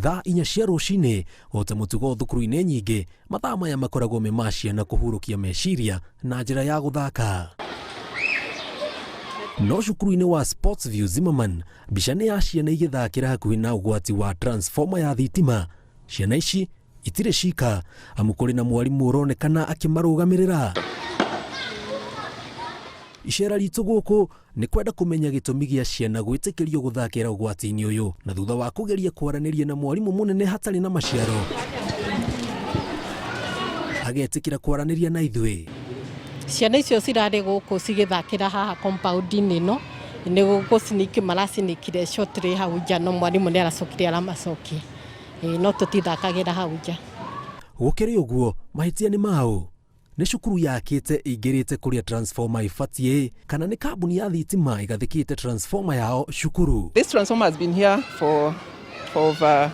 Thaa 4 cia rũcinĩ ota mũtugo thukuru-inĩ nyingĩ mathaa maya makoragwo me ma ciana kũhurũkia meciria na njĩra ya gũthaka. No cukuru-inĩ wa Sportsview Zimmerman mbica nĩ ya ciana igĩthakĩra hakuhĩ na ũgwati wa transformer ya thitima. Ciana ici itirĩ cika amu kũrĩ na mwarimũ ũronekana akĩmarũgamĩrĩra. Icera ritũ gũkũ nĩ kwenda kũmenya gĩtũmi gĩa ciana gwĩtĩkĩrio gũthakĩra ũgwati-inĩ ũyũ na thutha wa kũgeria kwaranĩria na mwarimũ mũnene hatarĩ na maciaro agetĩkĩra kwaranĩria na ithuĩ. Ciana icio cirarĩ gũkũ cigĩthakĩra haha compound-inĩ ĩno nĩ gũkũ ciniki maracinikire shortly hau nja no mwarimũ nĩ aracokire aramacokia no tũtithakagĩra hau nja. Gũkĩrĩ ũguo mahĩtia nĩ mao. Nĩ cukuru yakĩte ĩingĩrĩte kũrĩa transformer ibatiĩ kana nĩ kambuni ya thitima ĩgathĩkĩte transformer yao cukuru. This transformer has been here for over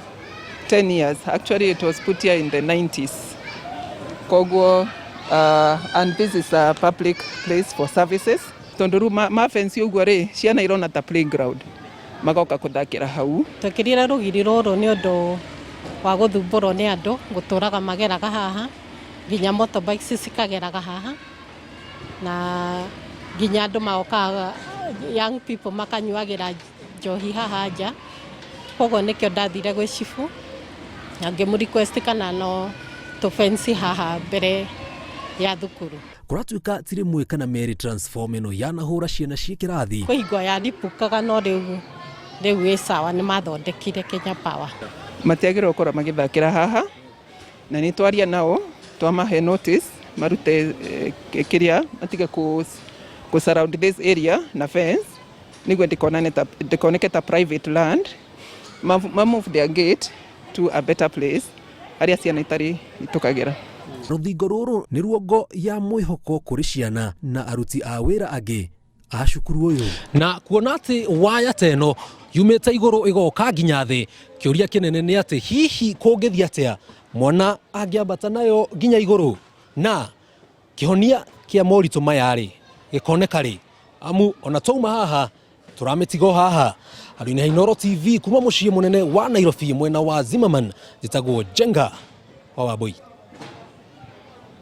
10 years. Actually it was put here in the 90s. Koguo and this is a public place for services. Tondũ mafensi ũguo rĩ ciana irona ta playground magoka kũthakĩra hau. Twekĩrire rũgiri rũrũ nĩ ũndũ wa gũthumbũrwo nĩ andũ gũtũraga mageraga haha nginya motorbikes cikageraga haha na nginya andũ maokaga young people makanyuagĩra njohi haha nja. Koguo nĩkĩo ndathire gwĩ cibu na ngĩmũ-request kana no tũfensi haha mbere ya thukuru. Kũratuĩka tirĩ mwe kana merĩ transformer ĩno yanahũra ciana ciĩ kĩrathi. Kũigua yaripukaga no rĩu ĩ sawa nĩ mathondekire Kenya Power. Matiagĩrĩirwo gũkorwo magĩthakĩra haha na nĩ twaria nao twamahe notice marute kĩrĩa matige ku surround this area na fence nĩguo ndikoneke ta private land move their gate to a better place harĩa ciana itarĩ itukagĩra. Rũthingo rũrũ nĩ ruongo ya mwĩhoko kũrĩ ciana na aruti a wĩra angĩ a cukuru ũyũ. Na kuona atĩ waya ta ĩno yumĩte igũrũ ĩgoka nginya thĩ, kĩũria kĩnene nĩ atĩ hihi kũngĩthiĩ atĩa mwana angĩambata nayo nginya igũrũ na kĩhonia kĩa moritũ maya rĩ gĩkoneka rĩ, amu ona twauma haha tũramĩtigo haha. Harĩ-inĩ Inooro TV kuma mũciĩ mũnene wa Nairobi mwena wa Zimmerman njĩtagwo Jenga wa Wambui.